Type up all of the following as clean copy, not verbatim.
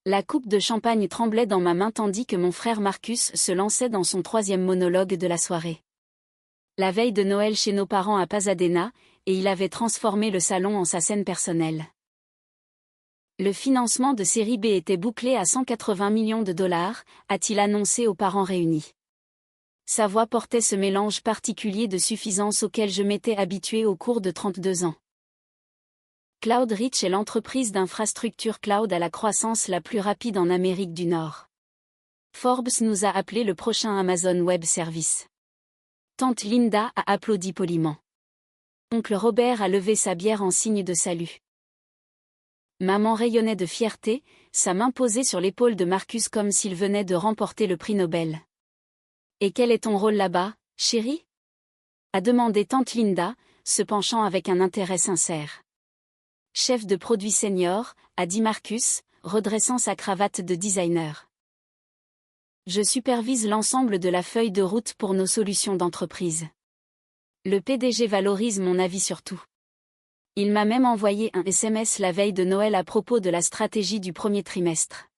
La coupe de champagne tremblait dans ma main tandis que mon frère Marcus se lançait dans son troisième monologue de la soirée. La veille de Noël chez nos parents à Pasadena, et il avait transformé le salon en sa scène personnelle. Le financement de série B était bouclé à 180 millions de dollars, a-t-il annoncé aux parents réunis. Sa voix portait ce mélange particulier de suffisance auquel je m'étais habitué au cours de 32 ans. Cloudreach est l'entreprise d'infrastructure cloud à la croissance la plus rapide en Amérique du Nord. Forbes nous a appelé le prochain Amazon Web Services. Tante Linda a applaudi poliment. Oncle Robert a levé sa bière en signe de salut. Maman rayonnait de fierté, sa main posée sur l'épaule de Marcus comme s'il venait de remporter le prix Nobel. « Et quel est ton rôle là-bas, chérie ?» a demandé tante Linda, se penchant avec un intérêt sincère. « Chef de produit senior », a dit Marcus, redressant sa cravate de designer. « Je supervise l'ensemble de la feuille de route pour nos solutions d'entreprise. Le PDG valorise mon avis sur tout. Il m'a même envoyé un SMS la veille de Noël à propos de la stratégie du premier trimestre.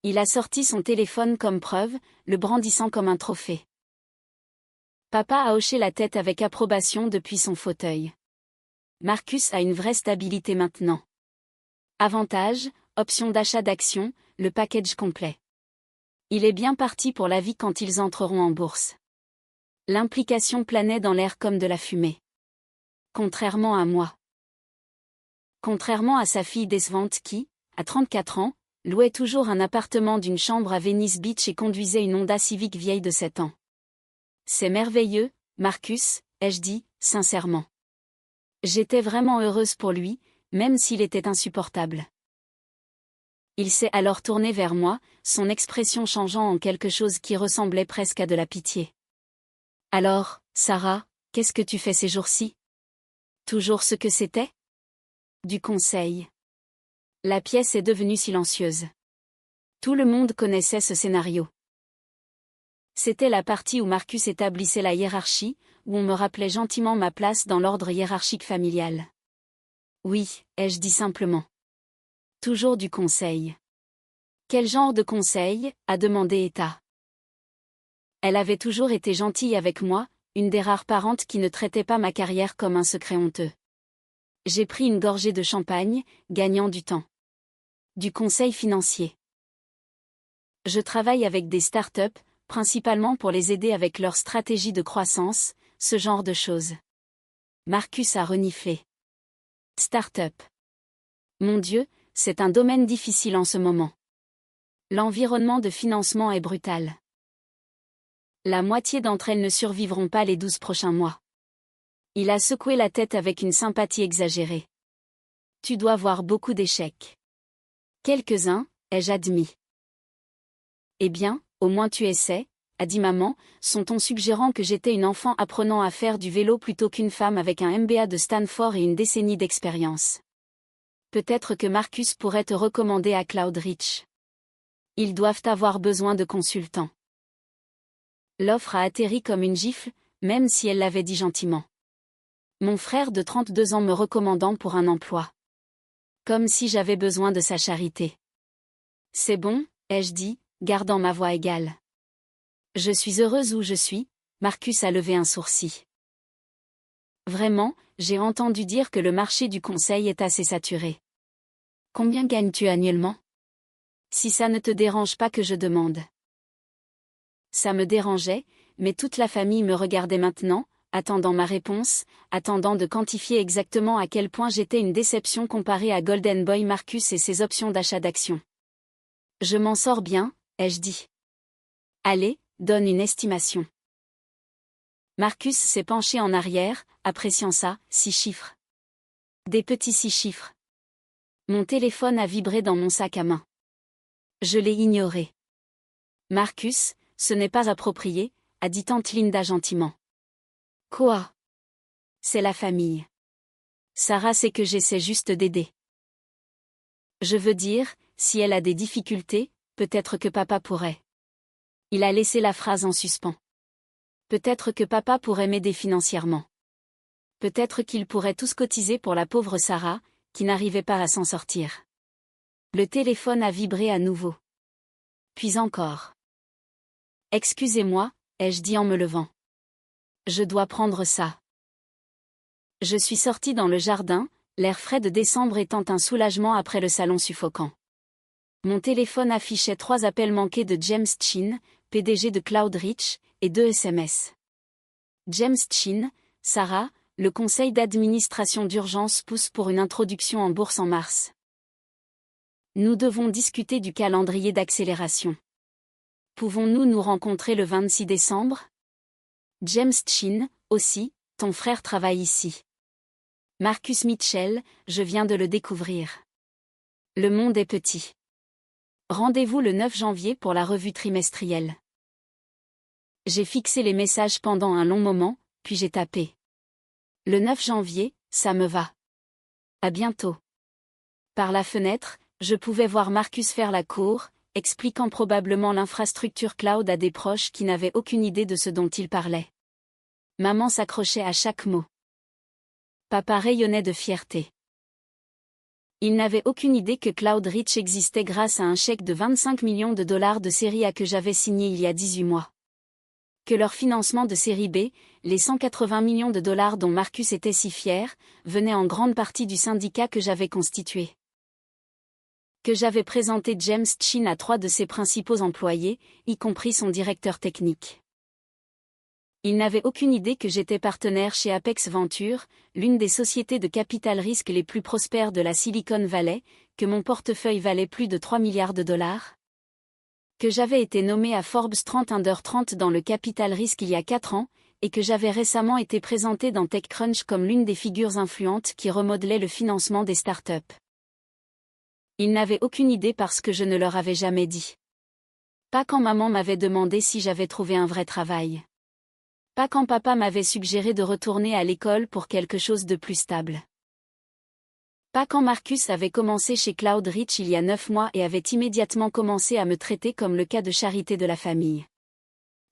Il a sorti son téléphone comme preuve, le brandissant comme un trophée. » Papa a hoché la tête avec approbation depuis son fauteuil. Marcus a une vraie stabilité maintenant. Avantages, options d'achat d'actions, le package complet. Il est bien parti pour la vie quand ils entreront en bourse. L'implication planait dans l'air comme de la fumée. Contrairement à moi. Contrairement à sa fille décevante qui, à 34 ans, louait toujours un appartement d'une chambre à Venice Beach et conduisait une Honda Civic vieille de 7 ans. C'est merveilleux, Marcus, ai-je dit, sincèrement. J'étais vraiment heureuse pour lui, même s'il était insupportable. Il s'est alors tourné vers moi, son expression changeant en quelque chose qui ressemblait presque à de la pitié. « Alors, Sarah, qu'est-ce que tu fais ces jours-ci ? Toujours ce que c'était ? Du conseil. » La pièce est devenue silencieuse. Tout le monde connaissait ce scénario. C'était la partie où Marcus établissait la hiérarchie, où on me rappelait gentiment ma place dans l'ordre hiérarchique familial. Oui, ai-je dit simplement. Toujours du conseil. Quel genre de conseil, a demandé Etta. Elle avait toujours été gentille avec moi, une des rares parentes qui ne traitait pas ma carrière comme un secret honteux. J'ai pris une gorgée de champagne, gagnant du temps. Du conseil financier. Je travaille avec des startups, principalement pour les aider avec leur stratégie de croissance, ce genre de choses. Marcus a reniflé. Start-up. Mon Dieu, c'est un domaine difficile en ce moment. L'environnement de financement est brutal. La moitié d'entre elles ne survivront pas les 12 prochains mois. Il a secoué la tête avec une sympathie exagérée. Tu dois voir beaucoup d'échecs. Quelques-uns, ai-je admis. Eh bien, au moins tu essaies, a dit maman, son ton suggérant que j'étais une enfant apprenant à faire du vélo plutôt qu'une femme avec un MBA de Stanford et une décennie d'expérience. Peut-être que Marcus pourrait te recommander à Cloudreach. Ils doivent avoir besoin de consultants. L'offre a atterri comme une gifle, même si elle l'avait dit gentiment. Mon frère de 32 ans me recommandant pour un emploi. Comme si j'avais besoin de sa charité. C'est bon, ai-je dit, gardant ma voix égale. Je suis heureuse où je suis, Marcus a levé un sourcil. Vraiment, j'ai entendu dire que le marché du conseil est assez saturé. Combien gagnes-tu annuellement ? Si ça ne te dérange pas que je demande. Ça me dérangeait, mais toute la famille me regardait maintenant, attendant ma réponse, attendant de quantifier exactement à quel point j'étais une déception comparée à Golden Boy Marcus et ses options d'achat d'actions. Je m'en sors bien, ai-je dit. Allez, donne une estimation. Marcus s'est penché en arrière, appréciant ça, 6 chiffres. Des petits 6 chiffres. Mon téléphone a vibré dans mon sac à main. Je l'ai ignoré. Marcus, ce n'est pas approprié, a dit tante Linda gentiment. Quoi ? C'est la famille. Sarah sait que j'essaie juste d'aider. Je veux dire, si elle a des difficultés, peut-être que papa pourrait. Il a laissé la phrase en suspens. Peut-être que papa pourrait m'aider financièrement. Peut-être qu'ils pourraient tous cotiser pour la pauvre Sarah, qui n'arrivait pas à s'en sortir. Le téléphone a vibré à nouveau. Puis encore. Excusez-moi, ai-je dit en me levant. Je dois prendre ça. Je suis sortie dans le jardin, l'air frais de décembre étant un soulagement après le salon suffocant. Mon téléphone affichait 3 appels manqués de James Chin, PDG de Cloudreach, et 2 SMS. James Chin, Sarah, le conseil d'administration d'urgence pousse pour une introduction en bourse en mars. Nous devons discuter du calendrier d'accélération. Pouvons-nous nous rencontrer le 26 décembre? James Chin, aussi, ton frère travaille ici. Marcus Mitchell, je viens de le découvrir. Le monde est petit. Rendez-vous le 9 janvier pour la revue trimestrielle. J'ai fixé les messages pendant un long moment, puis j'ai tapé. Le 9 janvier, ça me va. À bientôt. Par la fenêtre, je pouvais voir Marcus faire la cour, expliquant probablement l'infrastructure cloud à des proches qui n'avaient aucune idée de ce dont il parlait. Maman s'accrochait à chaque mot. Papa rayonnait de fierté. Il n'avait aucune idée que Cloudreach existait grâce à un chèque de 25 millions de dollars de série A que j'avais signé il y a 18 mois. Que leur financement de série B, les 180 millions de dollars dont Marcus était si fier, venait en grande partie du syndicat que j'avais constitué. Que j'avais présenté James Chin à 3 de ses principaux employés, y compris son directeur technique. Il n'avait aucune idée que j'étais partenaire chez Apex Venture, l'une des sociétés de capital risque les plus prospères de la Silicon Valley, que mon portefeuille valait plus de 3 milliards de dollars. Que j'avais été nommé à Forbes 30 Under 30 dans le capital risque il y a 4 ans, et que j'avais récemment été présenté dans TechCrunch comme l'une des figures influentes qui remodelait le financement des startups. Ils n'avaient aucune idée parce que je ne leur avais jamais dit. Pas quand maman m'avait demandé si j'avais trouvé un vrai travail. Pas quand papa m'avait suggéré de retourner à l'école pour quelque chose de plus stable. Pas quand Marcus avait commencé chez Cloudreach il y a 9 mois et avait immédiatement commencé à me traiter comme le cas de charité de la famille.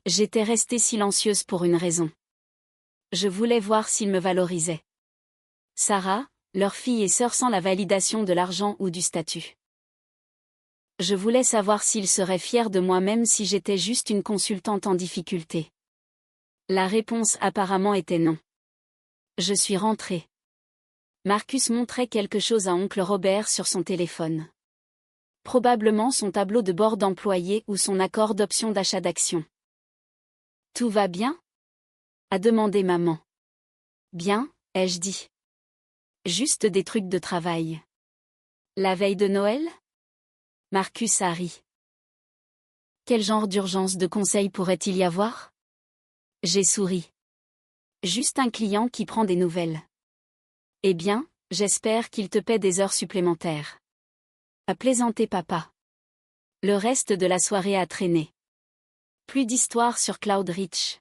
J'étais restée silencieuse pour une raison. Je voulais voir s'ils me valorisaient. Sarah, leur fille et sœur sans la validation de l'argent ou du statut. Je voulais savoir s'ils seraient fiers de moi même si j'étais juste une consultante en difficulté. La réponse apparemment était non. Je suis rentrée. Marcus montrait quelque chose à oncle Robert sur son téléphone. Probablement son tableau de bord d'employé ou son accord d'option d'achat d'actions. Tout va bien? A demandé maman. Bien, ai-je dit. Juste des trucs de travail. La veille de Noël? Marcus a ri. Quel genre d'urgence de conseil pourrait-il y avoir? J'ai souri. Juste un client qui prend des nouvelles. Eh bien, j'espère qu'il te paie des heures supplémentaires. A plaisanté papa. Le reste de la soirée a traîné. Plus d'histoires sur Cloudreach.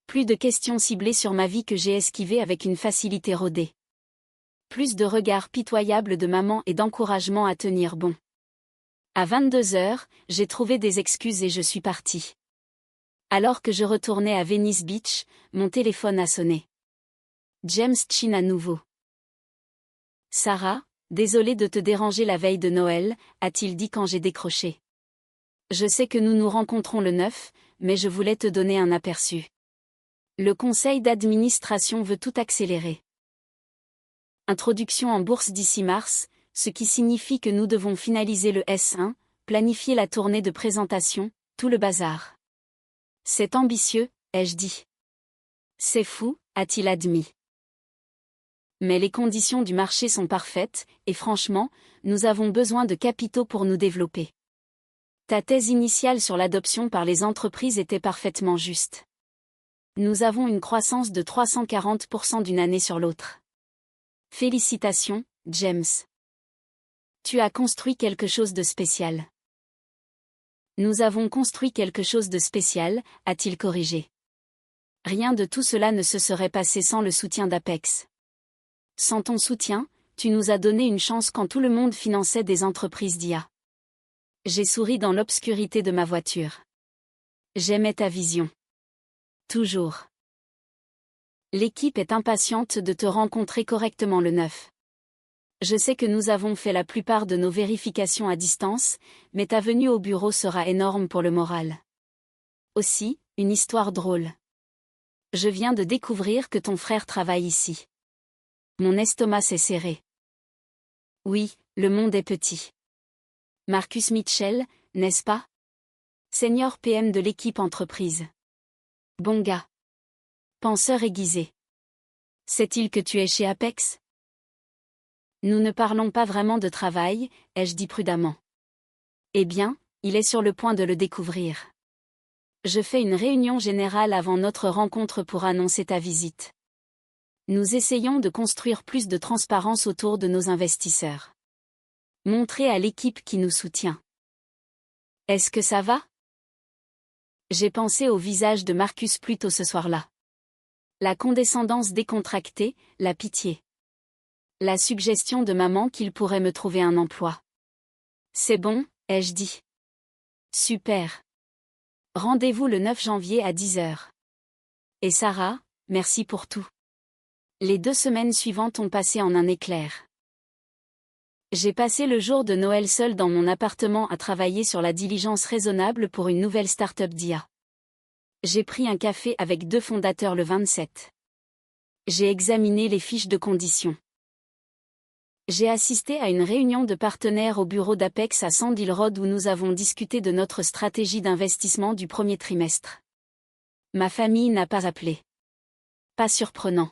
Plus de questions ciblées sur ma vie que j'ai esquivées avec une facilité rodée. Plus de regards pitoyables de maman et d'encouragement à tenir bon. À 22 heures, j'ai trouvé des excuses et je suis partie. Alors que je retournais à Venice Beach, mon téléphone a sonné. James Chin à nouveau. Sarah, désolé de te déranger la veille de Noël, a-t-il dit quand j'ai décroché. Je sais que nous nous rencontrons le 9, mais je voulais te donner un aperçu. Le conseil d'administration veut tout accélérer. Introduction en bourse d'ici mars, ce qui signifie que nous devons finaliser le S1, planifier la tournée de présentation, tout le bazar. C'est ambitieux, ai-je dit. C'est fou, a-t-il admis. Mais les conditions du marché sont parfaites, et franchement, nous avons besoin de capitaux pour nous développer. Ta thèse initiale sur l'adoption par les entreprises était parfaitement juste. Nous avons une croissance de 340% d'une année sur l'autre. Félicitations, James. Tu as construit quelque chose de spécial. Nous avons construit quelque chose de spécial, a-t-il corrigé. Rien de tout cela ne se serait passé sans le soutien d'Apex. Sans ton soutien, tu nous as donné une chance quand tout le monde finançait des entreprises d'IA. J'ai souri dans l'obscurité de ma voiture. J'aimais ta vision. Toujours. L'équipe est impatiente de te rencontrer correctement le 9. Je sais que nous avons fait la plupart de nos vérifications à distance, mais ta venue au bureau sera énorme pour le moral. Aussi, une histoire drôle. Je viens de découvrir que ton frère travaille ici. Mon estomac s'est serré. Oui, le monde est petit. Marcus Mitchell, n'est-ce pas? Senior PM de l'équipe entreprise. Bon gars. Penseur aiguisé. Sait-il que tu es chez Apex? Nous ne parlons pas vraiment de travail, ai-je dit prudemment. Eh bien, il est sur le point de le découvrir. Je fais une réunion générale avant notre rencontre pour annoncer ta visite. Nous essayons de construire plus de transparence autour de nos investisseurs. Montrer à l'équipe qui nous soutient. Est-ce que ça va? J'ai pensé au visage de Marcus plus tôt ce soir-là. La condescendance décontractée, la pitié. La suggestion de maman qu'il pourrait me trouver un emploi. C'est bon, ai-je dit. Super. Rendez-vous le 9 janvier à 10h. Et Sarah, merci pour tout. Les 2 semaines suivantes ont passé en un éclair. J'ai passé le jour de Noël seul dans mon appartement à travailler sur la diligence raisonnable pour une nouvelle start-up d'IA. J'ai pris un café avec 2 fondateurs le 27. J'ai examiné les fiches de conditions. J'ai assisté à une réunion de partenaires au bureau d'Apex à Sand Hill Road où nous avons discuté de notre stratégie d'investissement du premier trimestre. Ma famille n'a pas appelé. Pas surprenant.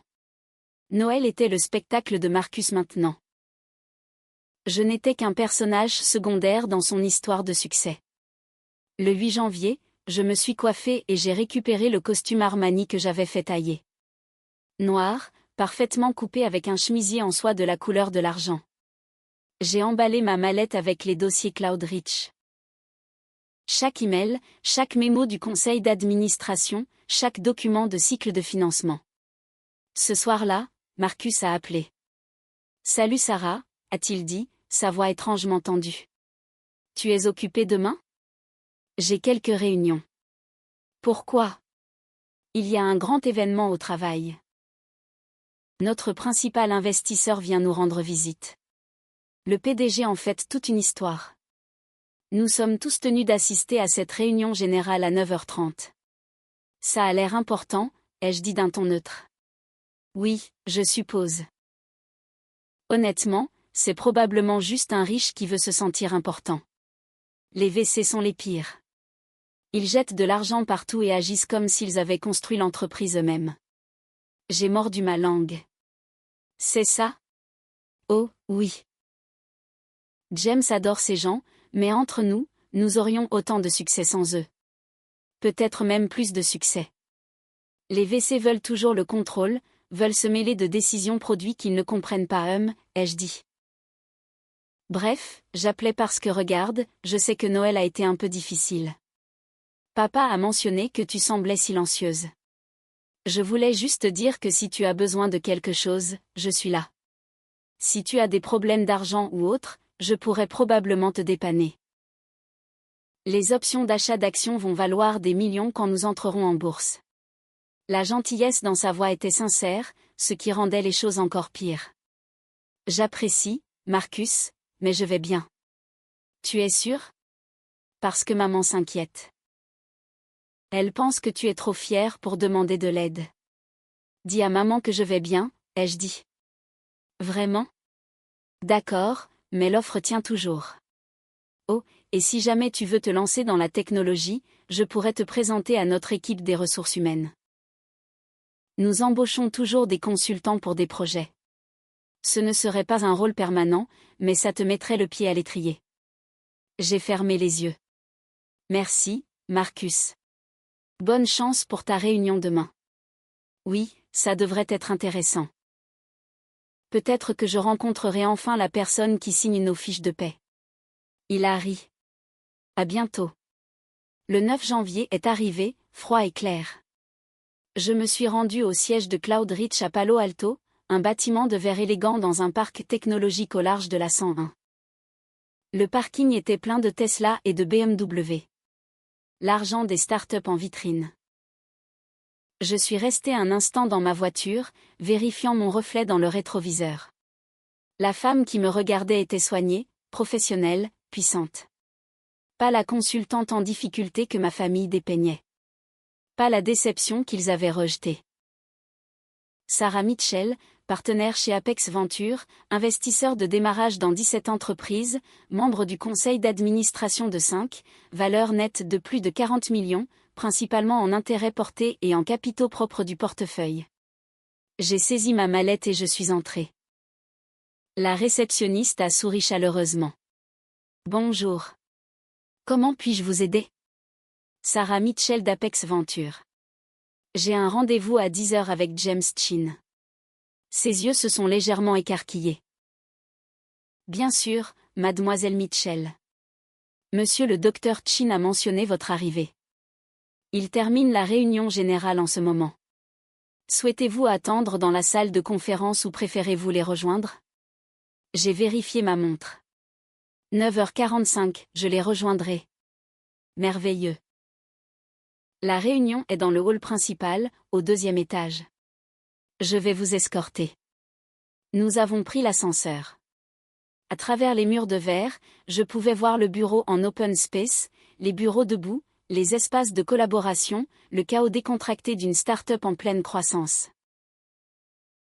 Noël était le spectacle de Marcus maintenant. Je n'étais qu'un personnage secondaire dans son histoire de succès. Le 8 janvier, je me suis coiffée et j'ai récupéré le costume Armani que j'avais fait tailler. Noir, parfaitement coupé avec un chemisier en soie de la couleur de l'argent. J'ai emballé ma mallette avec les dossiers Cloudreach. Chaque email, chaque mémo du conseil d'administration, chaque document de cycle de financement. Ce soir-là, Marcus a appelé. Salut Sarah, a-t-il dit, sa voix étrangement tendue. Tu es occupée demain? J'ai quelques réunions. Pourquoi? Il y a un grand événement au travail. Notre principal investisseur vient nous rendre visite. Le PDG en fait toute une histoire. Nous sommes tous tenus d'assister à cette réunion générale à 9h30. Ça a l'air important, ai-je dit d'un ton neutre. Oui, je suppose. Honnêtement, c'est probablement juste un riche qui veut se sentir important. Les VC sont les pires. Ils jettent de l'argent partout et agissent comme s'ils avaient construit l'entreprise eux-mêmes. J'ai mordu ma langue. C'est ça? Oh, oui. James adore ces gens, mais entre nous, nous aurions autant de succès sans eux. Peut-être même plus de succès. Les VC veulent toujours le contrôle, veulent se mêler de décisions produits qu'ils ne comprennent pas ai-je dit. Bref, j'appelais parce que regarde, je sais que Noël a été un peu difficile. Papa a mentionné que tu semblais silencieuse. Je voulais juste dire que si tu as besoin de quelque chose, je suis là. Si tu as des problèmes d'argent ou autre, je pourrais probablement te dépanner. Les options d'achat d'actions vont valoir des millions quand nous entrerons en bourse. La gentillesse dans sa voix était sincère, ce qui rendait les choses encore pires. J'apprécie, Marcus, mais je vais bien. Tu es sûr? Parce que maman s'inquiète. Elle pense que tu es trop fière pour demander de l'aide. Dis à maman que je vais bien, ai-je dit. Vraiment? D'accord, mais l'offre tient toujours. Oh, et si jamais tu veux te lancer dans la technologie, je pourrais te présenter à notre équipe des ressources humaines. Nous embauchons toujours des consultants pour des projets. Ce ne serait pas un rôle permanent, mais ça te mettrait le pied à l'étrier. J'ai fermé les yeux. Merci, Marcus. Bonne chance pour ta réunion demain. Oui, ça devrait être intéressant. Peut-être que je rencontrerai enfin la personne qui signe nos fiches de paie. Il a ri. À bientôt. Le 9 janvier est arrivé, froid et clair. Je me suis rendu au siège de Cloudreach à Palo Alto, un bâtiment de verre élégant dans un parc technologique au large de la 101. Le parking était plein de Tesla et de BMW. L'argent des startups en vitrine. Je suis resté un instant dans ma voiture, vérifiant mon reflet dans le rétroviseur. La femme qui me regardait était soignée, professionnelle, puissante. Pas la consultante en difficulté que ma famille dépeignait. Pas la déception qu'ils avaient rejetée. Sarah Mitchell, partenaire chez Apex Venture, investisseur de démarrage dans 17 entreprises, membre du conseil d'administration de 5, valeur nette de plus de 40 millions, principalement en intérêts portés et en capitaux propres du portefeuille. J'ai saisi ma mallette et je suis entrée. La réceptionniste a souri chaleureusement. Bonjour. Comment puis-je vous aider? Sarah Mitchell d'Apex Venture. J'ai un rendez-vous à 10 heures avec James Chin. Ses yeux se sont légèrement écarquillés. Bien sûr, mademoiselle Mitchell. Monsieur le docteur Chin a mentionné votre arrivée. Il termine la réunion générale en ce moment. Souhaitez-vous attendre dans la salle de conférence ou préférez-vous les rejoindre? J'ai vérifié ma montre. 9h45, je les rejoindrai. Merveilleux. La réunion est dans le hall principal, au 2e étage. Je vais vous escorter. Nous avons pris l'ascenseur. À travers les murs de verre, je pouvais voir le bureau en open space, les bureaux debout, les espaces de collaboration, le chaos décontracté d'une start-up en pleine croissance.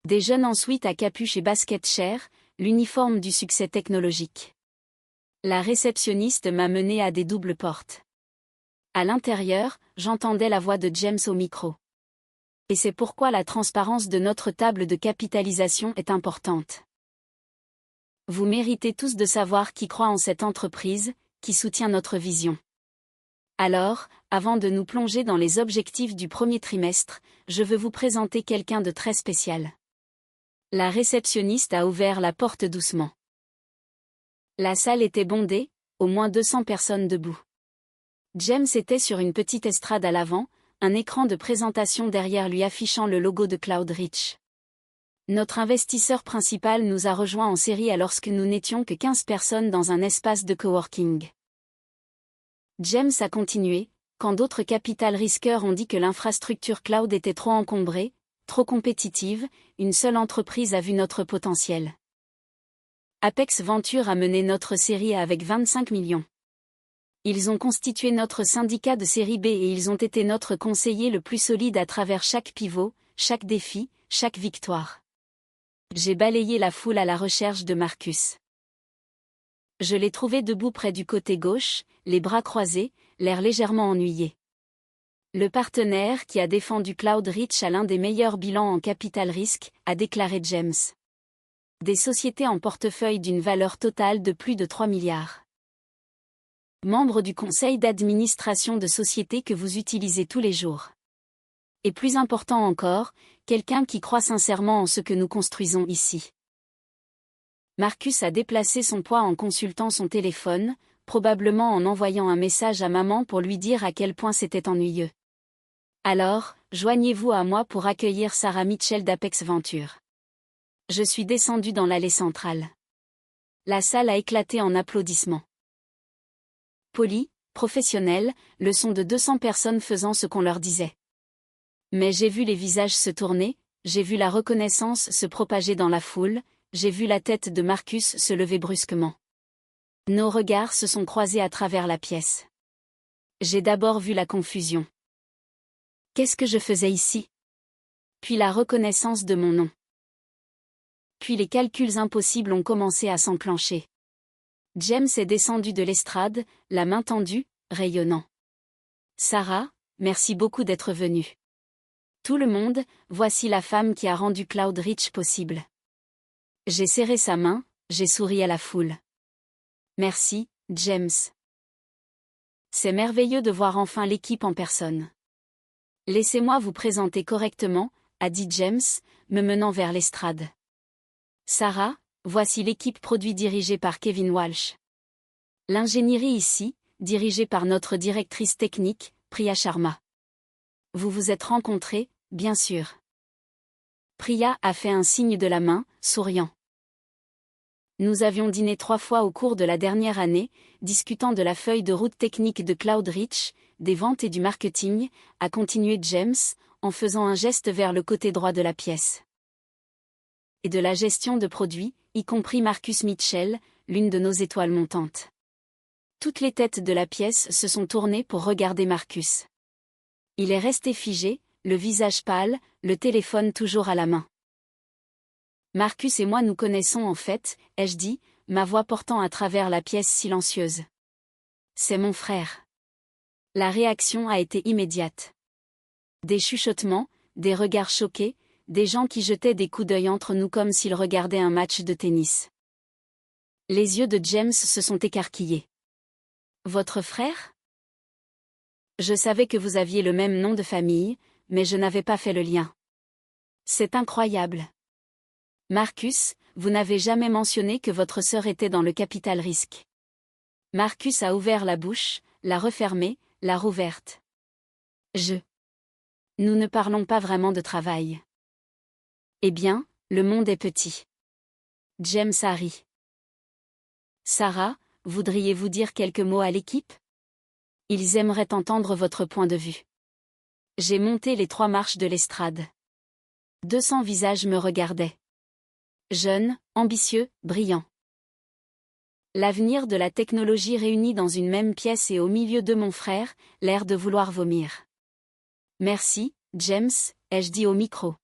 Des jeunes en suite à capuche et basket chair, l'uniforme du succès technologique. La réceptionniste m'a mené à des doubles portes. À l'intérieur, j'entendais la voix de James au micro. Et c'est pourquoi la transparence de notre table de capitalisation est importante. Vous méritez tous de savoir qui croit en cette entreprise, qui soutient notre vision. Alors, avant de nous plonger dans les objectifs du premier trimestre, je veux vous présenter quelqu'un de très spécial. La réceptionniste a ouvert la porte doucement. La salle était bondée, au moins 200 personnes debout. James était sur une petite estrade à l'avant, un écran de présentation derrière lui affichant le logo de Cloudreach. Notre investisseur principal nous a rejoints en série alors que nous n'étions que 15 personnes dans un espace de coworking. James a continué, quand d'autres capital risqueurs ont dit que l'infrastructure cloud était trop encombrée, trop compétitive, une seule entreprise a vu notre potentiel. Apex Venture a mené notre série A avec 25 millions. Ils ont constitué notre syndicat de série B et ils ont été notre conseiller le plus solide à travers chaque pivot, chaque défi, chaque victoire. J'ai balayé la foule à la recherche de Marcus. Je l'ai trouvé debout près du côté gauche, les bras croisés, l'air légèrement ennuyé. Le partenaire qui a défendu Cloudreach à l'un des meilleurs bilans en capital risque, a déclaré James. Des sociétés en portefeuille d'une valeur totale de plus de 3 milliards. Membre du conseil d'administration de sociétés que vous utilisez tous les jours. Et plus important encore, quelqu'un qui croit sincèrement en ce que nous construisons ici. Marcus a déplacé son poids en consultant son téléphone, probablement en envoyant un message à maman pour lui dire à quel point c'était ennuyeux. Alors, joignez-vous à moi pour accueillir Sarah Mitchell d'Apex Venture. Je suis descendu dans l'allée centrale. La salle a éclaté en applaudissements. Poli, professionnel, le son de 200 personnes faisant ce qu'on leur disait. Mais j'ai vu les visages se tourner, j'ai vu la reconnaissance se propager dans la foule, j'ai vu la tête de Marcus se lever brusquement. Nos regards se sont croisés à travers la pièce. J'ai d'abord vu la confusion. Qu'est-ce que je faisais ici? Puis la reconnaissance de mon nom. Puis les calculs impossibles ont commencé à s'enclencher. James est descendu de l'estrade, la main tendue, rayonnant. Sarah, merci beaucoup d'être venue. Tout le monde, voici la femme qui a rendu Cloudreach possible. J'ai serré sa main, j'ai souri à la foule. Merci, James. C'est merveilleux de voir enfin l'équipe en personne. Laissez-moi vous présenter correctement, a dit James, me menant vers l'estrade. Sarah, voici l'équipe produit dirigée par Kevin Walsh. L'ingénierie ici, dirigée par notre directrice technique, Priya Sharma. Vous vous êtes rencontrés, bien sûr. Priya a fait un signe de la main, souriant. Nous avions dîné 3 fois au cours de la dernière année, discutant de la feuille de route technique de Cloudreach, des ventes et du marketing, a continué James, en faisant un geste vers le côté droit de la pièce. Et de la gestion de produits, y compris Marcus Mitchell, l'une de nos étoiles montantes. Toutes les têtes de la pièce se sont tournées pour regarder Marcus. Il est resté figé, le visage pâle, le téléphone toujours à la main. Marcus et moi nous connaissons en fait, ai-je dit, ma voix portant à travers la pièce silencieuse. C'est mon frère. La réaction a été immédiate. Des chuchotements, des regards choqués, des gens qui jetaient des coups d'œil entre nous comme s'ils regardaient un match de tennis. Les yeux de James se sont écarquillés. Votre frère ? Je savais que vous aviez le même nom de famille, mais je n'avais pas fait le lien. C'est incroyable. Marcus, vous n'avez jamais mentionné que votre sœur était dans le capital risque. Marcus a ouvert la bouche, l'a refermée, l'a rouverte. Nous ne parlons pas vraiment de travail. Eh bien, le monde est petit. James a ri. Sarah, voudriez-vous dire quelques mots à l'équipe ? Ils aimeraient entendre votre point de vue. J'ai monté les 3 marches de l'estrade. 200 visages me regardaient. Jeunes, ambitieux, brillants. L'avenir de la technologie réunis dans une même pièce et au milieu de mon frère, l'air de vouloir vomir. Merci, James, ai-je dit au micro.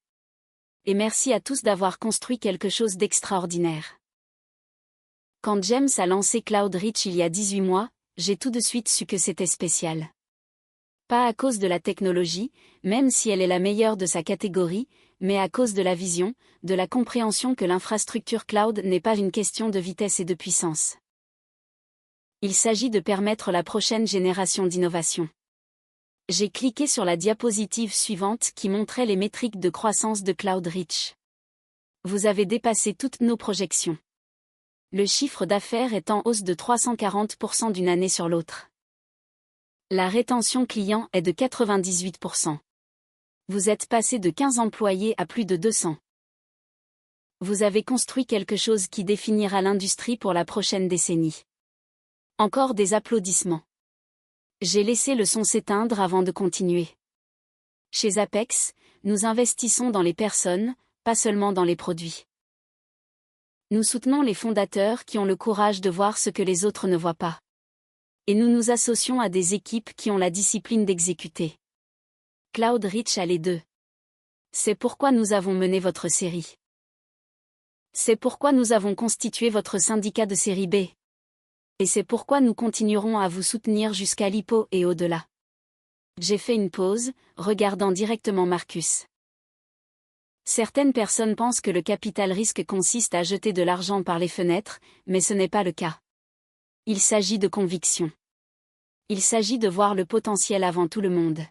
Et merci à tous d'avoir construit quelque chose d'extraordinaire. Quand James a lancé Cloudreach il y a 18 mois, j'ai tout de suite su que c'était spécial. Pas à cause de la technologie, même si elle est la meilleure de sa catégorie, mais à cause de la vision, de la compréhension que l'infrastructure cloud n'est pas une question de vitesse et de puissance. Il s'agit de permettre la prochaine génération d'innovation. J'ai cliqué sur la diapositive suivante qui montrait les métriques de croissance de Cloudreach. Vous avez dépassé toutes nos projections. Le chiffre d'affaires est en hausse de 340% d'une année sur l'autre. La rétention client est de 98%. Vous êtes passé de 15 employés à plus de 200. Vous avez construit quelque chose qui définira l'industrie pour la prochaine décennie. Encore des applaudissements. J'ai laissé le son s'éteindre avant de continuer. Chez Apex, nous investissons dans les personnes, pas seulement dans les produits. Nous soutenons les fondateurs qui ont le courage de voir ce que les autres ne voient pas. Et nous nous associons à des équipes qui ont la discipline d'exécuter. Cloudreach a les deux. C'est pourquoi nous avons mené votre série. C'est pourquoi nous avons constitué votre syndicat de série B. Et c'est pourquoi nous continuerons à vous soutenir jusqu'à l'IPO et au-delà. J'ai fait une pause, regardant directement Marcus. Certaines personnes pensent que le capital risque consiste à jeter de l'argent par les fenêtres, mais ce n'est pas le cas. Il s'agit de conviction. Il s'agit de voir le potentiel avant tout le monde.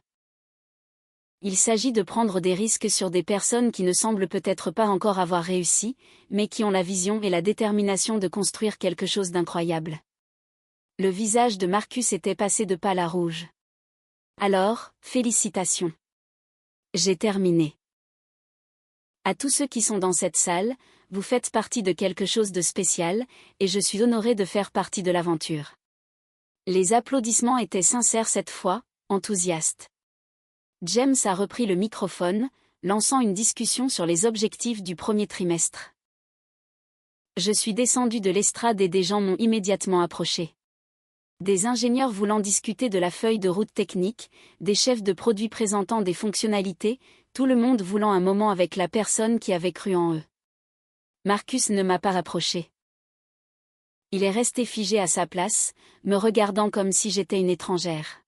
Il s'agit de prendre des risques sur des personnes qui ne semblent peut-être pas encore avoir réussi, mais qui ont la vision et la détermination de construire quelque chose d'incroyable. Le visage de Marcus était passé de pâle à rouge. Alors, félicitations. J'ai terminé. À tous ceux qui sont dans cette salle, vous faites partie de quelque chose de spécial, et je suis honoré de faire partie de l'aventure. Les applaudissements étaient sincères cette fois, enthousiastes. James a repris le microphone, lançant une discussion sur les objectifs du premier trimestre. Je suis descendu de l'estrade et des gens m'ont immédiatement approché. Des ingénieurs voulant discuter de la feuille de route technique, des chefs de produits présentant des fonctionnalités, tout le monde voulant un moment avec la personne qui avait cru en eux. Marcus ne m'a pas rapproché. Il est resté figé à sa place, me regardant comme si j'étais une étrangère.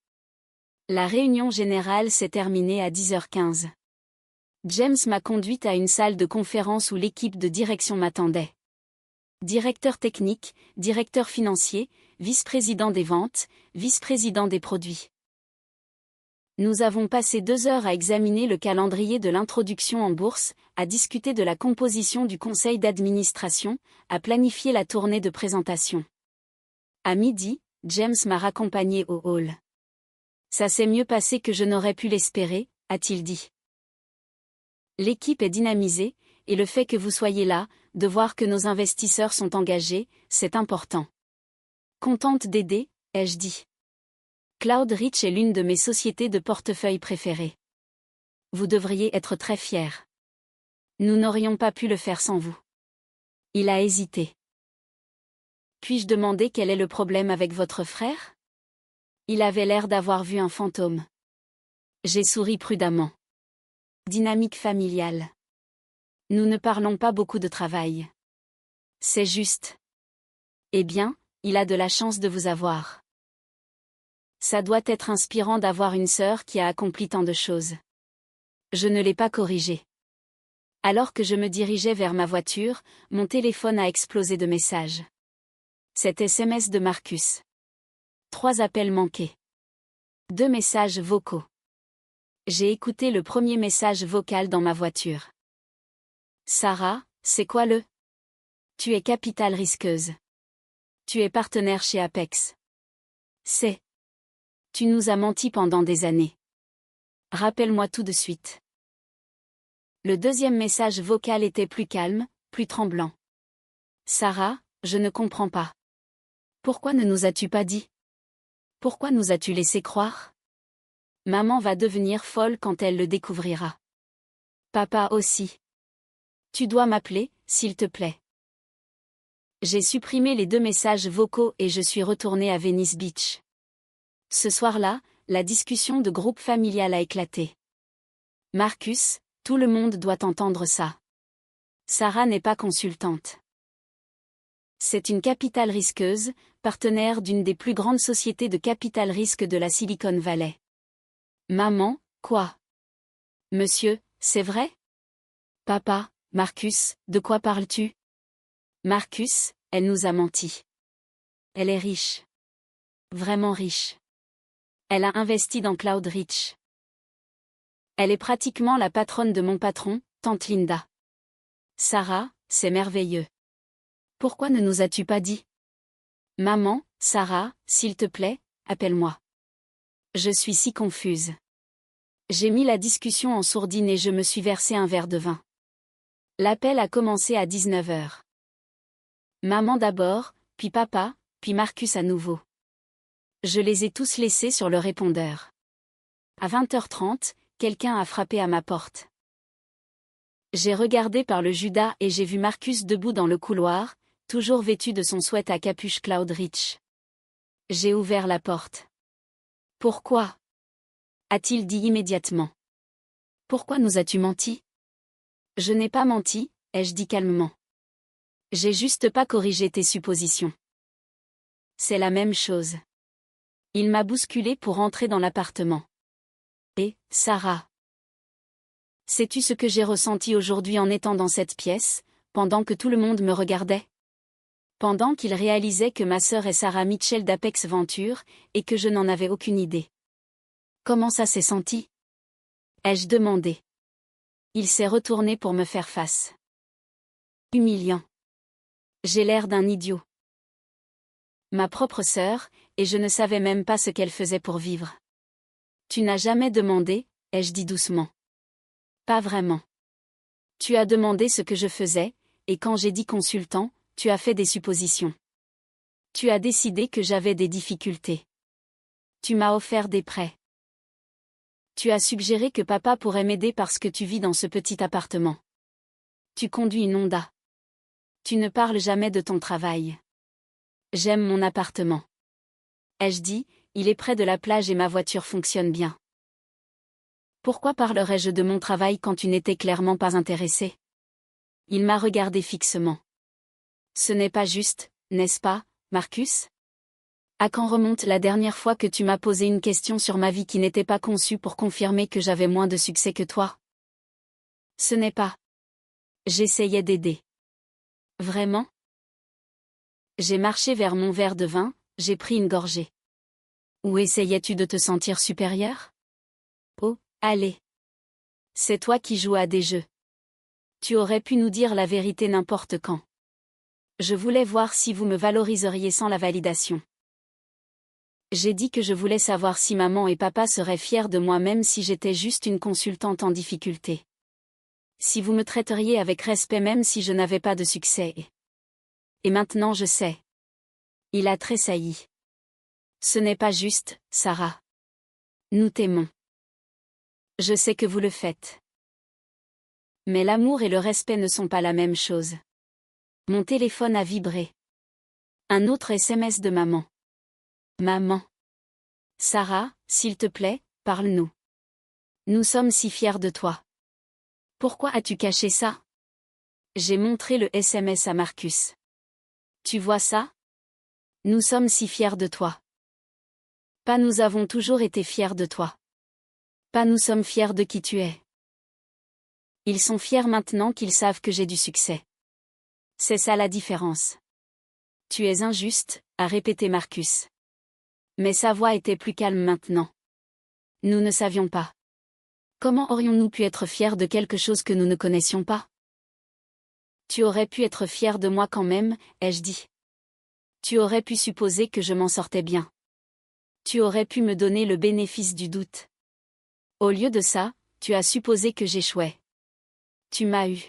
La réunion générale s'est terminée à 10h15. James m'a conduite à une salle de conférence où l'équipe de direction m'attendait. Directeur technique, directeur financier, vice-président des ventes, vice-président des produits. Nous avons passé 2 heures à examiner le calendrier de l'introduction en bourse, à discuter de la composition du conseil d'administration, à planifier la tournée de présentation. À midi, James m'a raccompagné au hall. Ça s'est mieux passé que je n'aurais pu l'espérer, a-t-il dit. L'équipe est dynamisée, et le fait que vous soyez là, de voir que nos investisseurs sont engagés, c'est important. Contente d'aider, ai-je dit. Cloudreach est l'une de mes sociétés de portefeuille préférées. Vous devriez être très fiers. Nous n'aurions pas pu le faire sans vous. Il a hésité. Puis-je demander quel est le problème avec votre frère? Il avait l'air d'avoir vu un fantôme. J'ai souri prudemment. Dynamique familiale. Nous ne parlons pas beaucoup de travail. C'est juste. Eh bien, il a de la chance de vous avoir. Ça doit être inspirant d'avoir une sœur qui a accompli tant de choses. Je ne l'ai pas corrigé. Alors que je me dirigeais vers ma voiture, mon téléphone a explosé de messages. Cet SMS de Marcus. 3 appels manqués. 2 messages vocaux. J'ai écouté le premier message vocal dans ma voiture. Sarah, c'est quoi le? Tu es capital risqueuse. Tu es partenaire chez Apex. C'est. Tu nous as menti pendant des années. Rappelle-moi tout de suite. Le deuxième message vocal était plus calme, plus tremblant. Sarah, je ne comprends pas. Pourquoi ne nous as-tu pas dit? Pourquoi nous as-tu laissé croire? Maman va devenir folle quand elle le découvrira. Papa aussi. Tu dois m'appeler, s'il te plaît. J'ai supprimé les 2 messages vocaux et je suis retournée à Venice Beach. Ce soir-là, la discussion de groupe familial a éclaté. Marcus, tout le monde doit entendre ça. Sarah n'est pas consultante. C'est une capital risqueuse, partenaire d'une des plus grandes sociétés de capital risque de la Silicon Valley. Maman, quoi? Monsieur, c'est vrai? Papa, Marcus, de quoi parles-tu? Marcus, elle nous a menti. Elle est riche. Vraiment riche. Elle a investi dans Cloudreach. Elle est pratiquement la patronne de mon patron, tante Linda. Sarah, c'est merveilleux. Pourquoi ne nous as-tu pas dit? Maman, Sarah, s'il te plaît, appelle-moi. Je suis si confuse. J'ai mis la discussion en sourdine et je me suis versé un verre de vin. L'appel a commencé à 19h. Maman d'abord, puis papa, puis Marcus à nouveau. Je les ai tous laissés sur le répondeur. À 20h30, quelqu'un a frappé à ma porte. J'ai regardé par le Judas et j'ai vu Marcus debout dans le couloir, toujours vêtu de son sweat à capuche Cloudreach. J'ai ouvert la porte. Pourquoi? A-t-il dit immédiatement. Pourquoi nous as-tu menti? Je n'ai pas menti, ai-je dit calmement. J'ai juste pas corrigé tes suppositions. C'est la même chose. Il m'a bousculé pour entrer dans l'appartement. Et, Sarah. Sais-tu ce que j'ai ressenti aujourd'hui en étant dans cette pièce, pendant que tout le monde me regardait? Pendant qu'il réalisait que ma sœur est Sarah Mitchell d'Apex Venture, et que je n'en avais aucune idée. Comment ça s'est senti? Ai-je demandé. Il s'est retourné pour me faire face. Humiliant. J'ai l'air d'un idiot. Ma propre sœur, et je ne savais même pas ce qu'elle faisait pour vivre. Tu n'as jamais demandé, ai-je dit doucement. Pas vraiment. Tu as demandé ce que je faisais, et quand j'ai dit consultant, tu as fait des suppositions. Tu as décidé que j'avais des difficultés. Tu m'as offert des prêts. Tu as suggéré que papa pourrait m'aider parce que tu vis dans ce petit appartement. Tu conduis une Honda. Tu ne parles jamais de ton travail. J'aime mon appartement. Ai-je dit, il est près de la plage et ma voiture fonctionne bien. Pourquoi parlerais-je de mon travail quand tu n'étais clairement pas intéressé? Il m'a regardé fixement. Ce n'est pas juste, n'est-ce pas, Marcus? À quand remonte la dernière fois que tu m'as posé une question sur ma vie qui n'était pas conçue pour confirmer que j'avais moins de succès que toi? Ce n'est pas. J'essayais d'aider. Vraiment? J'ai marché vers mon verre de vin, j'ai pris une gorgée. Ou essayais-tu de te sentir supérieur? Oh, allez. C'est toi qui joues à des jeux. Tu aurais pu nous dire la vérité n'importe quand. Je voulais voir si vous me valoriseriez sans la validation. J'ai dit que je voulais savoir si maman et papa seraient fiers de moi même si j'étais juste une consultante en difficulté. Si vous me traiteriez avec respect même si je n'avais pas de succès. Et maintenant je sais. Il a tressailli. Ce n'est pas juste, Sarah. Nous t'aimons. Je sais que vous le faites. Mais l'amour et le respect ne sont pas la même chose. Mon téléphone a vibré. Un autre SMS de maman. Maman. Sarah, s'il te plaît, parle-nous. Nous sommes si fiers de toi. Pourquoi as-tu caché ça? J'ai montré le SMS à Marcus. Tu vois ça? Nous sommes si fiers de toi. Pas nous avons toujours été fiers de toi. Pas nous sommes fiers de qui tu es. Ils sont fiers maintenant qu'ils savent que j'ai du succès. C'est ça la différence. Tu es injuste, a répété Marcus. Mais sa voix était plus calme maintenant. Nous ne savions pas. Comment aurions-nous pu être fiers de quelque chose que nous ne connaissions pas? Tu aurais pu être fier de moi quand même, ai-je dit. Tu aurais pu supposer que je m'en sortais bien. Tu aurais pu me donner le bénéfice du doute. Au lieu de ça, tu as supposé que j'échouais. Tu m'as eu.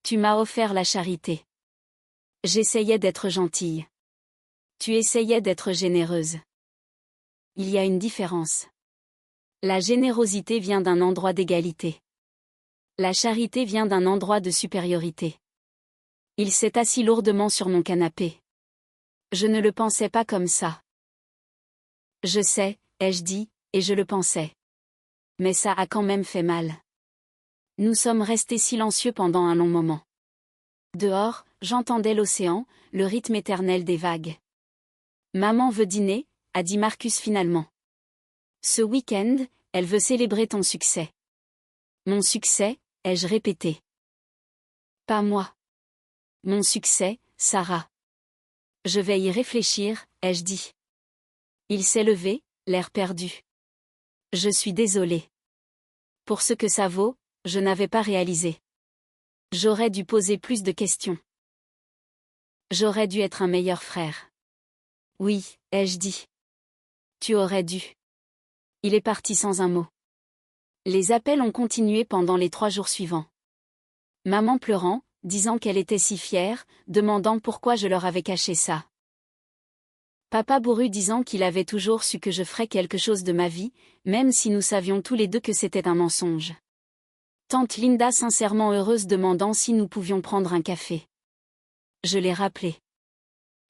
Tu m'as offert la charité. J'essayais d'être gentille. Tu essayais d'être généreuse. Il y a une différence. La générosité vient d'un endroit d'égalité. La charité vient d'un endroit de supériorité. Il s'est assis lourdement sur mon canapé. Je ne le pensais pas comme ça. Je sais, ai-je dit, et je le pensais. Mais ça a quand même fait mal. Nous sommes restés silencieux pendant un long moment. Dehors, j'entendais l'océan, le rythme éternel des vagues. Maman veut dîner, a dit Marcus finalement. Ce week-end, elle veut célébrer ton succès. Mon succès, ai-je répété. Pas moi. Mon succès, Sarah. Je vais y réfléchir, ai-je dit. Il s'est levé, l'air perdu. Je suis désolée. Pour ce que ça vaut, je n'avais pas réalisé. J'aurais dû poser plus de questions. J'aurais dû être un meilleur frère. Oui, ai-je dit. Tu aurais dû. Il est parti sans un mot. Les appels ont continué pendant les 3 jours suivants. Maman pleurant, disant qu'elle était si fière, demandant pourquoi je leur avais caché ça. Papa bourru disant qu'il avait toujours su que je ferais quelque chose de ma vie, même si nous savions tous les deux que c'était un mensonge. Tante Linda sincèrement heureuse demandant si nous pouvions prendre un café. Je l'ai rappelé.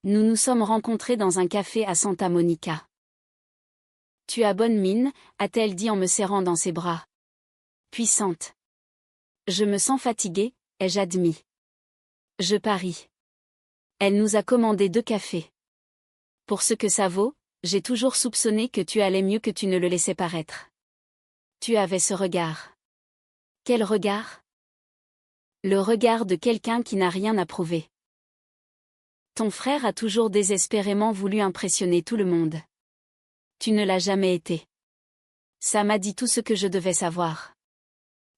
Nous nous sommes rencontrés dans un café à Santa Monica. Tu as bonne mine, a-t-elle dit en me serrant dans ses bras. Puissante. Je me sens fatiguée, ai-je admis. Je parie. Elle nous a commandé 2 cafés. Pour ce que ça vaut, j'ai toujours soupçonné que tu allais mieux que tu ne le laissais paraître. Tu avais ce regard. Quel regard? Le regard de quelqu'un qui n'a rien à prouver. Ton frère a toujours désespérément voulu impressionner tout le monde. Tu ne l'as jamais été. Ça m'a dit tout ce que je devais savoir.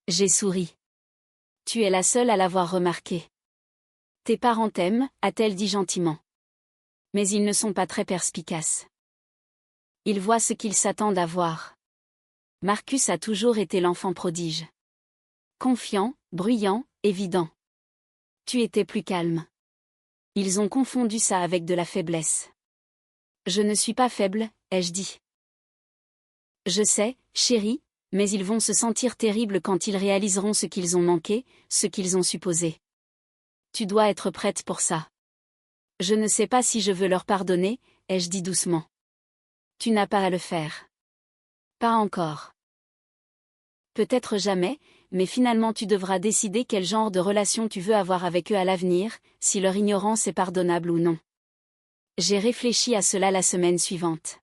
J'ai souri. Tu es la seule à l'avoir remarqué. Tes parents t'aiment, a-t-elle dit gentiment. Mais ils ne sont pas très perspicaces. Ils voient ce qu'ils s'attendent à voir. Marcus a toujours été l'enfant prodige. Confiant, bruyant, évident. Tu étais plus calme. Ils ont confondu ça avec de la faiblesse. Je ne suis pas faible, ai-je dit. Je sais, chérie, mais ils vont se sentir terribles quand ils réaliseront ce qu'ils ont manqué, ce qu'ils ont supposé. Tu dois être prête pour ça. Je ne sais pas si je veux leur pardonner, ai-je dit doucement. Tu n'as pas à le faire. Pas encore. Peut-être jamais, mais finalement tu devras décider quel genre de relation tu veux avoir avec eux à l'avenir, si leur ignorance est pardonnable ou non. J'ai réfléchi à cela la semaine suivante.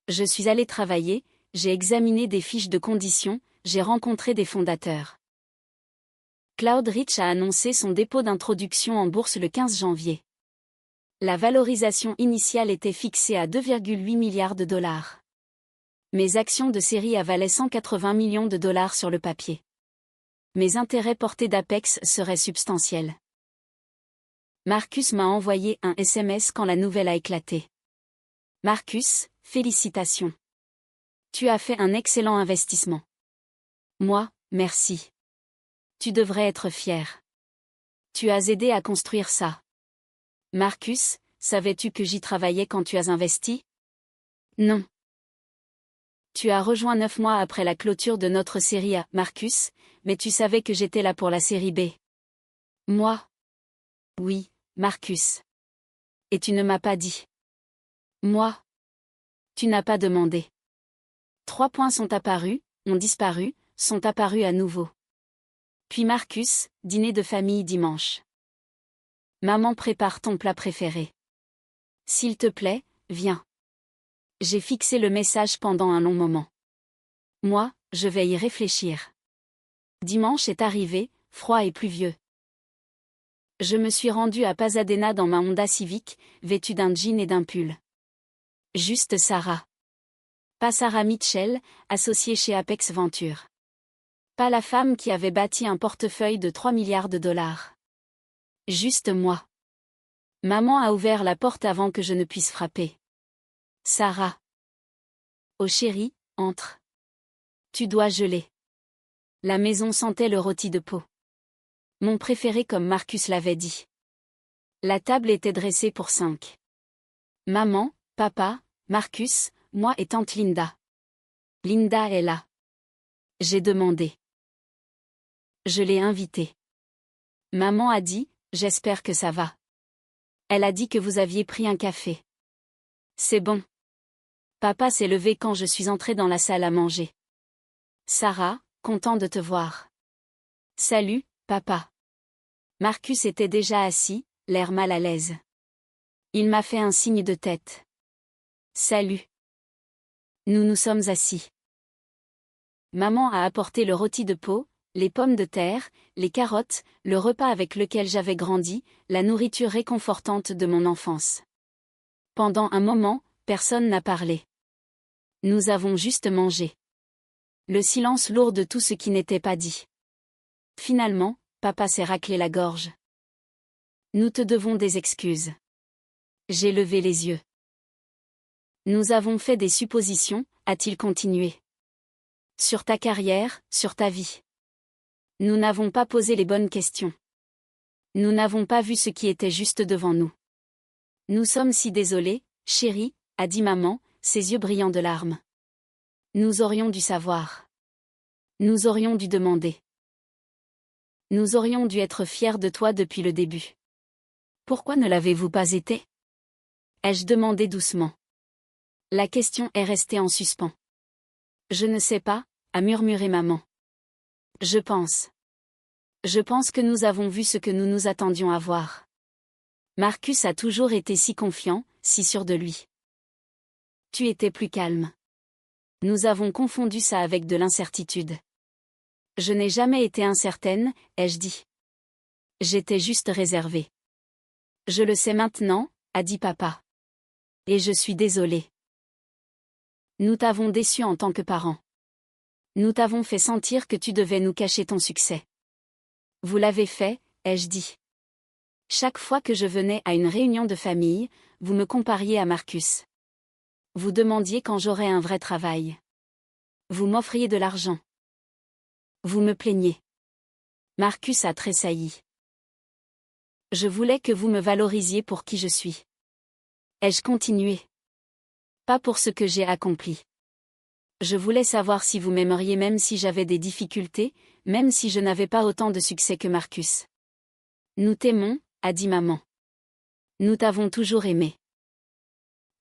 Je suis allée travailler, j'ai examiné des fiches de conditions, j'ai rencontré des fondateurs. Cloudreach a annoncé son dépôt d'introduction en bourse le 15 janvier. La valorisation initiale était fixée à 2,8 milliards de dollars. Mes actions de série avalaient 180 millions de dollars sur le papier. Mes intérêts portés d'Apex seraient substantiels. Marcus m'a envoyé un SMS quand la nouvelle a éclaté. Marcus, félicitations. Tu as fait un excellent investissement. Moi, merci. Tu devrais être fier. Tu as aidé à construire ça. Marcus, savais-tu que j'y travaillais quand tu as investi? Non. Tu as rejoint 9 mois après la clôture de notre série A, Marcus, mais tu savais que j'étais là pour la série B. Moi. Oui, Marcus. Et tu ne m'as pas dit. Moi. Tu n'as pas demandé. 3 points sont apparus, ont disparu, sont apparus à nouveau. Puis Marcus, dîner de famille dimanche. Maman prépare ton plat préféré. S'il te plaît, viens. J'ai fixé le message pendant un long moment. Moi, je vais y réfléchir. Dimanche est arrivé, froid et pluvieux. Je me suis rendu à Pasadena dans ma Honda Civic, vêtue d'un jean et d'un pull. Juste Sarah. Pas Sarah Mitchell, associée chez Apex Venture. Pas la femme qui avait bâti un portefeuille de 3 milliards de dollars. Juste moi. Maman a ouvert la porte avant que je ne puisse frapper. Sarah. Oh chérie, entre. Tu dois geler. La maison sentait le rôti de peau. Mon préféré comme Marcus l'avait dit. La table était dressée pour 5. Maman, papa, Marcus, moi et tante Linda. Linda est là. J'ai demandé. Je l'ai invitée. Maman a dit, j'espère que ça va. Elle a dit que vous aviez pris un café. C'est bon. Papa s'est levé quand je suis entrée dans la salle à manger. Sarah, content de te voir. Salut, papa. Marcus était déjà assis, l'air mal à l'aise. Il m'a fait un signe de tête. Salut. Nous nous sommes assis. Maman a apporté le rôti de peau, les pommes de terre, les carottes, le repas avec lequel j'avais grandi, la nourriture réconfortante de mon enfance. Pendant un moment, personne n'a parlé. Nous avons juste mangé. Le silence lourd de tout ce qui n'était pas dit. Finalement, papa s'est raclé la gorge. Nous te devons des excuses. J'ai levé les yeux. Nous avons fait des suppositions, a-t-il continué. Sur ta carrière, sur ta vie. Nous n'avons pas posé les bonnes questions. Nous n'avons pas vu ce qui était juste devant nous. Nous sommes si désolés, chérie, a dit maman, ses yeux brillants de larmes. Nous aurions dû savoir. Nous aurions dû demander. Nous aurions dû être fiers de toi depuis le début. Pourquoi ne l'avez-vous pas été? Ai-je demandé doucement. La question est restée en suspens. Je ne sais pas, a murmuré maman. Je pense. Je pense que nous avons vu ce que nous nous attendions à voir. Marcus a toujours été si confiant, si sûr de lui. Tu étais plus calme. Nous avons confondu ça avec de l'incertitude. Je n'ai jamais été incertaine, ai-je dit. J'étais juste réservée. Je le sais maintenant, a dit papa. Et je suis désolée. Nous t'avons déçu en tant que parent. Nous t'avons fait sentir que tu devais nous cacher ton succès. Vous l'avez fait, ai-je dit. Chaque fois que je venais à une réunion de famille, vous me compariez à Marcus. Vous demandiez quand j'aurais un vrai travail. Vous m'offriez de l'argent. Vous me plaignez. Marcus a tressailli. Je voulais que vous me valorisiez pour qui je suis. Ai-je continué? Pas pour ce que j'ai accompli. Je voulais savoir si vous m'aimeriez même si j'avais des difficultés, même si je n'avais pas autant de succès que Marcus. Nous t'aimons, a dit maman. Nous t'avons toujours aimé.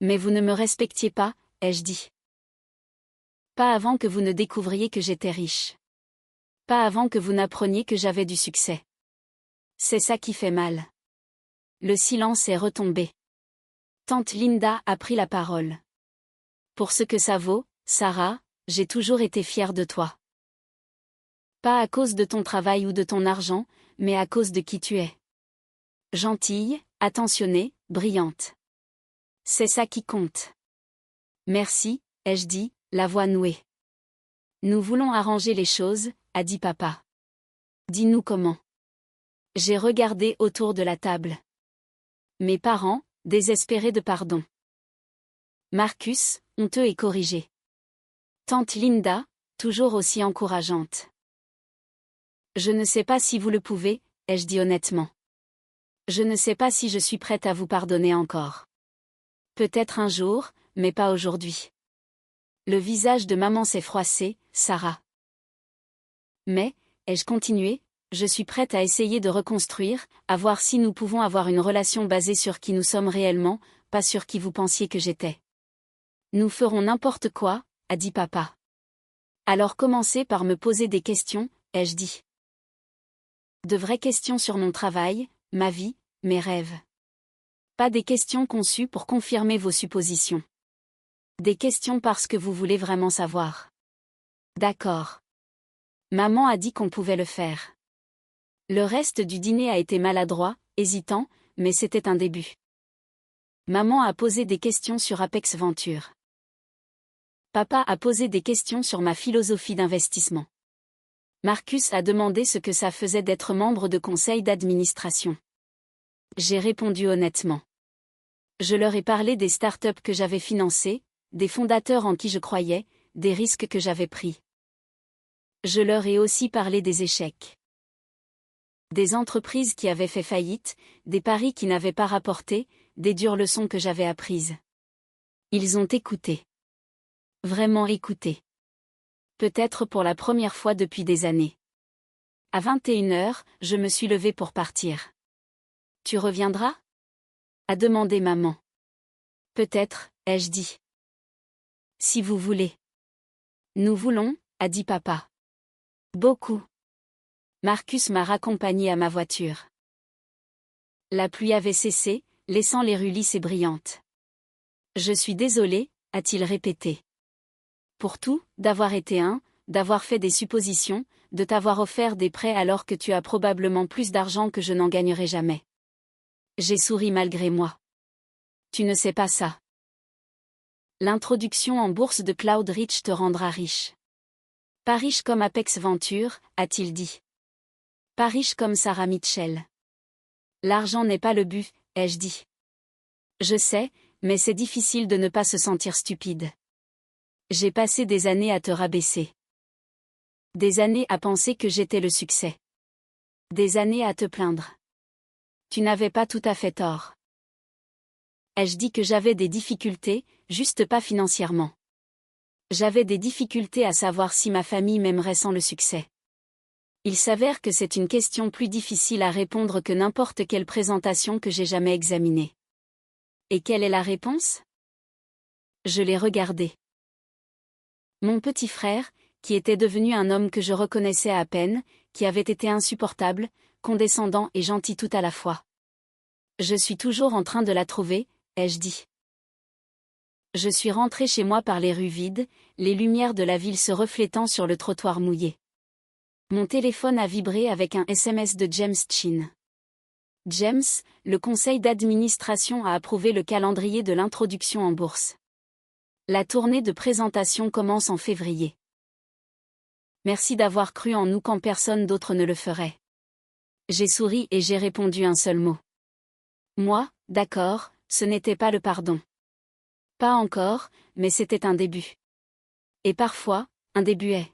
Mais vous ne me respectiez pas, ai-je dit. Pas avant que vous ne découvriez que j'étais riche. Pas avant que vous n'appreniez que j'avais du succès. C'est ça qui fait mal. Le silence est retombé. Tante Linda a pris la parole. Pour ce que ça vaut, Sarah, j'ai toujours été fière de toi. Pas à cause de ton travail ou de ton argent, mais à cause de qui tu es. Gentille, attentionnée, brillante. C'est ça qui compte. Merci, ai-je dit, la voix nouée. Nous voulons arranger les choses, a dit papa. Dis-nous comment. J'ai regardé autour de la table. Mes parents, désespérés de pardon. Marcus, honteux et corrigé. Tante Linda, toujours aussi encourageante. Je ne sais pas si vous le pouvez, ai-je dit honnêtement. Je ne sais pas si je suis prête à vous pardonner encore. Peut-être un jour, mais pas aujourd'hui. Le visage de maman s'est froissé, Sarah. Mais, ai-je continué, Je suis prête à essayer de reconstruire, à voir si nous pouvons avoir une relation basée sur qui nous sommes réellement, pas sur qui vous pensiez que j'étais. Nous ferons n'importe quoi, a dit papa. Alors commencez par me poser des questions, ai-je dit. De vraies questions sur mon travail, ma vie, mes rêves. Pas des questions conçues pour confirmer vos suppositions. Des questions parce que vous voulez vraiment savoir. D'accord. Maman a dit qu'on pouvait le faire. Le reste du dîner a été maladroit, hésitant, mais c'était un début. Maman a posé des questions sur Apex Venture. Papa a posé des questions sur ma philosophie d'investissement. Marcus a demandé ce que ça faisait d'être membre de conseil d'administration. J'ai répondu honnêtement. Je leur ai parlé des startups que j'avais financées, des fondateurs en qui je croyais, des risques que j'avais pris. Je leur ai aussi parlé des échecs. Des entreprises qui avaient fait faillite, des paris qui n'avaient pas rapporté, des dures leçons que j'avais apprises. Ils ont écouté. Vraiment écouté. Peut-être pour la première fois depuis des années. À 21h, je me suis levée pour partir. Tu reviendras ? A demandé maman. Peut-être, ai-je dit. Si vous voulez. Nous voulons, a dit papa. Beaucoup. Marcus m'a raccompagné à ma voiture. La pluie avait cessé, laissant les rues lisses et brillantes. Je suis désolé, a-t-il répété. Pour tout, d'avoir été d'avoir fait des suppositions, de t'avoir offert des prêts alors que tu as probablement plus d'argent que je n'en gagnerai jamais. J'ai souri malgré moi. Tu ne sais pas ça. L'introduction en bourse de Cloud Rich te rendra riche. Pas riche comme Apex Venture, a-t-il dit. Pas riche comme Sarah Mitchell. L'argent n'est pas le but, ai-je dit. Je sais, mais c'est difficile de ne pas se sentir stupide. J'ai passé des années à te rabaisser. Des années à penser que j'étais le succès. Des années à te plaindre. Tu n'avais pas tout à fait tort. Ai-je dit que j'avais des difficultés, juste pas financièrement. J'avais des difficultés à savoir si ma famille m'aimerait sans le succès. Il s'avère que c'est une question plus difficile à répondre que n'importe quelle présentation que j'ai jamais examinée. Et quelle est la réponse ? Je l'ai regardé. Mon petit frère, qui était devenu un homme que je reconnaissais à peine, qui avait été insupportable, condescendant et gentil tout à la fois. Je suis toujours en train de la trouver, ai-je dit. Je suis rentré chez moi par les rues vides, les lumières de la ville se reflétant sur le trottoir mouillé. Mon téléphone a vibré avec un SMS de James Chin. James, le conseil d'administration a approuvé le calendrier de l'introduction en bourse. La tournée de présentation commence en février. Merci d'avoir cru en nous quand personne d'autre ne le ferait. J'ai souri et j'ai répondu un seul mot. Moi, d'accord, ce n'était pas le pardon. Pas encore, mais c'était un début. Et parfois, un début est